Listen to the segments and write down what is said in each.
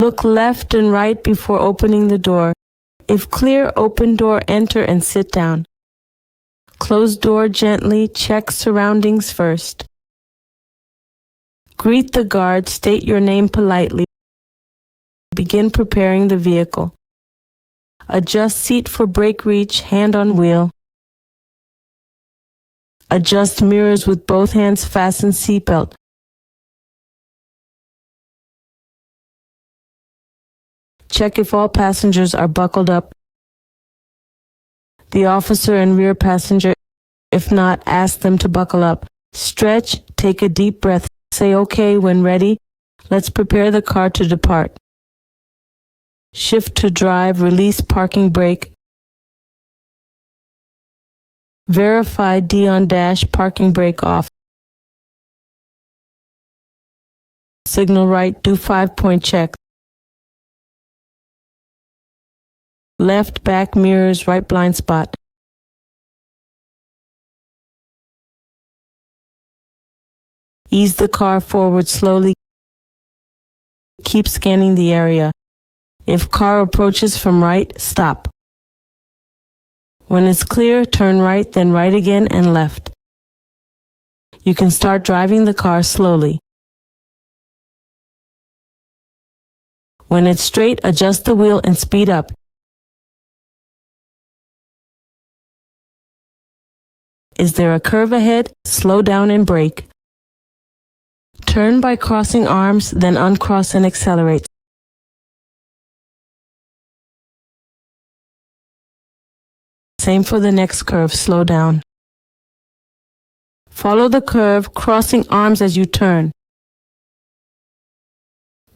Look left and right before opening the door. If clear, open door, enter and sit down. Close door gently, check surroundings first. Greet the guard, state your name politely. Begin preparing the vehicle. Adjust seat for brake reach, hand on wheel. Adjust mirrors with both hands, fasten seatbelt. Check if all passengers are buckled up. The officer and rear passenger, if not, ask them to buckle up. Stretch, take a deep breath, say okay when ready. Let's prepare the car to depart. Shift to drive, release parking brake. Verify D on dash, parking brake off. Signal right, do 5-point check. Left back mirrors, right blind spot. Ease the car forward slowly. Keep scanning the area. If car approaches from right, stop. When it's clear, turn right, then right again and left. You can start driving the car slowly. When it's straight, adjust the wheel and speed up. Is there a curve ahead? Slow down and brake. Turn by crossing arms, then uncross and accelerate. Same for the next curve, slow down. Follow the curve, crossing arms as you turn.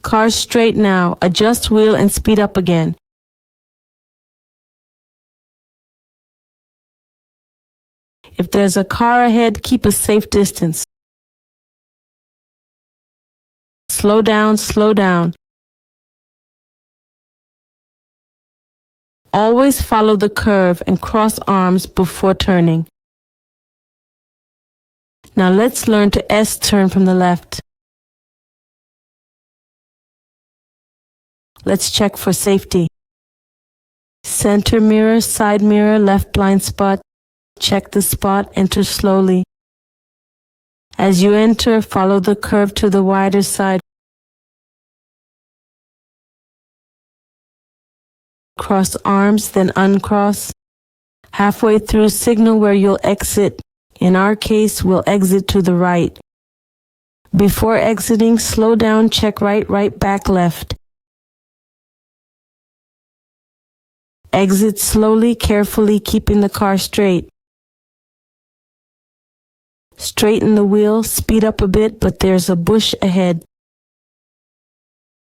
Car straight now, adjust wheel and speed up again. If there's a car ahead, keep a safe distance. Slow down, slow down. Always follow the curve and cross arms before turning. Now let's learn to S-turn from the left. Let's check for safety. Center mirror, side mirror, left blind spot. Check the spot, enter slowly. As you enter, follow the curve to the wider side. Cross arms, then uncross. Halfway through, signal where you'll exit. In our case, we'll exit to the right. Before exiting, slow down, check right, right, back, left. Exit slowly, carefully, keeping the car straight. Straighten the wheel, speed up a bit, but there's a bush ahead.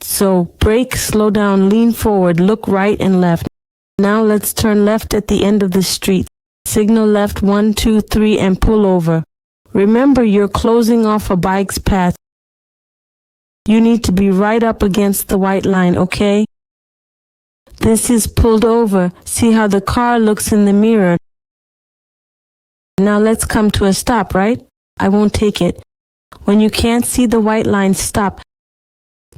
So brake, slow down, lean forward, look right and left. Now let's turn left at the end of the street. Signal left 1, 2, 3 and pull over. Remember, you're closing off a bike's path. You need to be right up against the white line, okay? This is pulled over. See how the car looks in the mirror. Now let's come to a stop, right? I won't take it. When you can't see the white line, stop.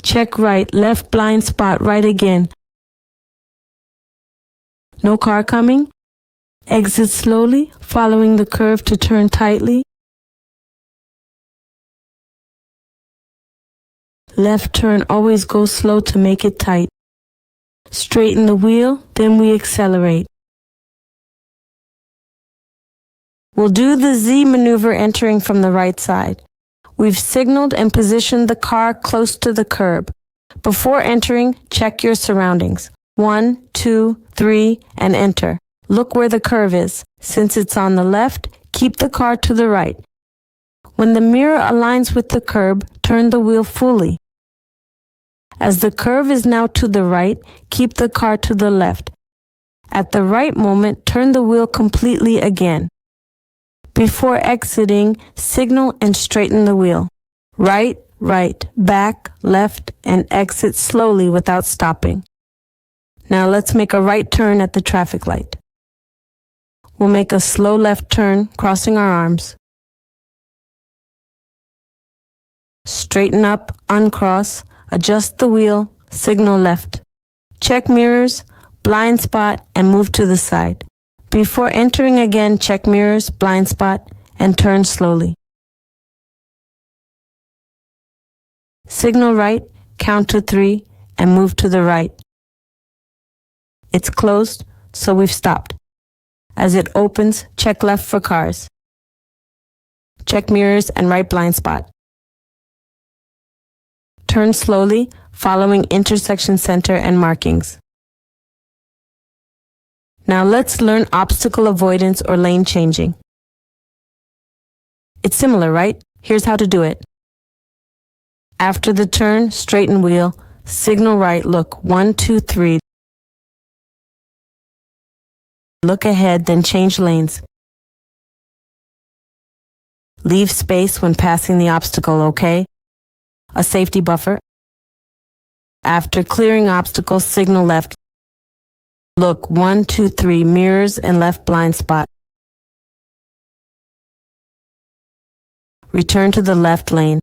Check right, left blind spot, right again. No car coming? Exit slowly, following the curve to turn tightly. Left turn, always go slow to make it tight. Straighten the wheel, then we accelerate. We'll do the Z maneuver entering from the right side. We've signaled and positioned the car close to the curb. Before entering, check your surroundings. 1, 2, 3, and enter. Look where the curve is. Since it's on the left, keep the car to the right. When the mirror aligns with the curb, turn the wheel fully. As the curve is now to the right, keep the car to the left. At the right moment, turn the wheel completely again. Before exiting, signal and straighten the wheel. Right, right, back, left, and exit slowly without stopping. Now let's make a right turn at the traffic light. We'll make a slow left turn, crossing our arms. Straighten up, uncross, adjust the wheel, signal left. Check mirrors, blind spot, and move to the side. Before entering again, check mirrors, blind spot, and turn slowly. Signal right, count to 3, and move to the right. It's closed, so we've stopped. As it opens, check left for cars. Check mirrors and right blind spot. Turn slowly, following intersection center and markings. Now let's learn obstacle avoidance or lane changing. It's similar, right? Here's how to do it. After the turn, straighten wheel, signal right, look 1, 2, 3. Look ahead, then change lanes. Leave space when passing the obstacle, okay? A safety buffer. After clearing obstacle, signal left. Look 1, 2, 3, mirrors and left blind spot. Return to the left lane.